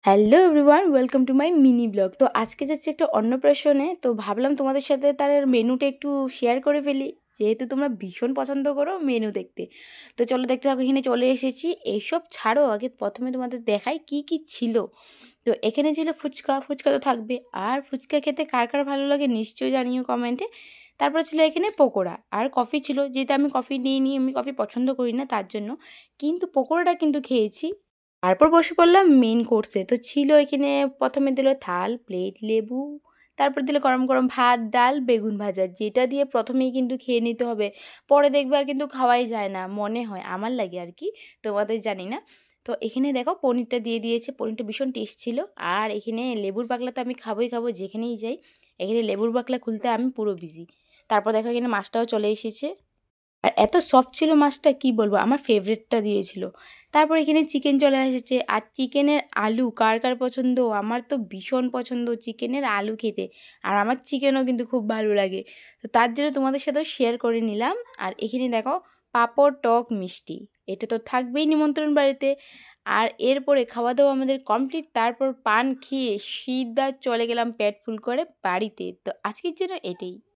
Hello everyone, welcome to my mini blog. তো আজকে যাচ্ছি একটা অন্নপ্রাশনে, তো ভাবলাম তোমাদের সাথে তার মেনুটা একটু শেয়ার করে ফেলি, যেহেতু তোমরা ভীষণ পছন্দ করো মেনু দেখতে। তো চলো দেখতে থাকো। এখানে চলে এসেছি। এইসব ছাড়ো, আগে প্রথমে তোমাদের দেখাই কি কি ছিল। তো এখানে ছিল ফুচকা। ফুচকা তো থাকবে, আর ফুচকা খেতে কার কার ভালো লাগে নিশ্চয়ই জানিও কমেন্টে। তারপর ছিল এখানে পকোড়া আর কফি ছিল, যেহেতু আমি কফি নিই, আমি কফি পছন্দ করি না তার জন্য, কিন্তু পকোড়াটা কিন্তু খেয়েছি। তারপর বসে পড়লাম মেন কোর্সে। তো ছিল এখানে, প্রথমে দিল থাল, প্লেট, লেবু, তারপর দিল গরম গরম ভাত, ডাল, বেগুন ভাজা, যেটা দিয়ে প্রথমেই কিন্তু খেয়ে নিতে হবে, পরে দেখবে আর কিন্তু খাওয়াই যায় না, মনে হয়, আমার লাগে আর কি, তোমাদের জানি না। তো এখানে দেখো পনিরটা দিয়ে দিয়েছে, পনিরটা ভীষণ টেস্ট ছিল। আর এখানে লেবুর বাকলা তো আমি খাবোই খাবো যেখানেই যাই। এখানে লেবুর বাকলা খুলতে আমি পুরো বিজি। তারপর দেখো এখানে মাছটাও চলে এসেছে। আর এত সফট ছিল মাছটা, কি বলবো, আমার ফেভারিটটা দিয়েছিল। তারপর এখানে চিকেন চলে এসেছে। আর চিকেনের আলু কার কার পছন্দ, আমার তো ভীষণ পছন্দ চিকেনের আলু খেতে। আর আমার চিকেনও কিন্তু খুব ভালো লাগে, তো তার জন্য তোমাদের সাথেও শেয়ার করে নিলাম। আর এখানে দেখো পাঁপড়, টক, মিষ্টি, এটা তো থাকবেই নিমন্ত্রণ বাড়িতে। আর এরপরে খাওয়া দাওয়া আমাদের কমপ্লিট। তারপর পান খেয়ে সিধা চলে গেলাম পেট ফুল করে বাড়িতে। তো আজকের জন্য এটাই।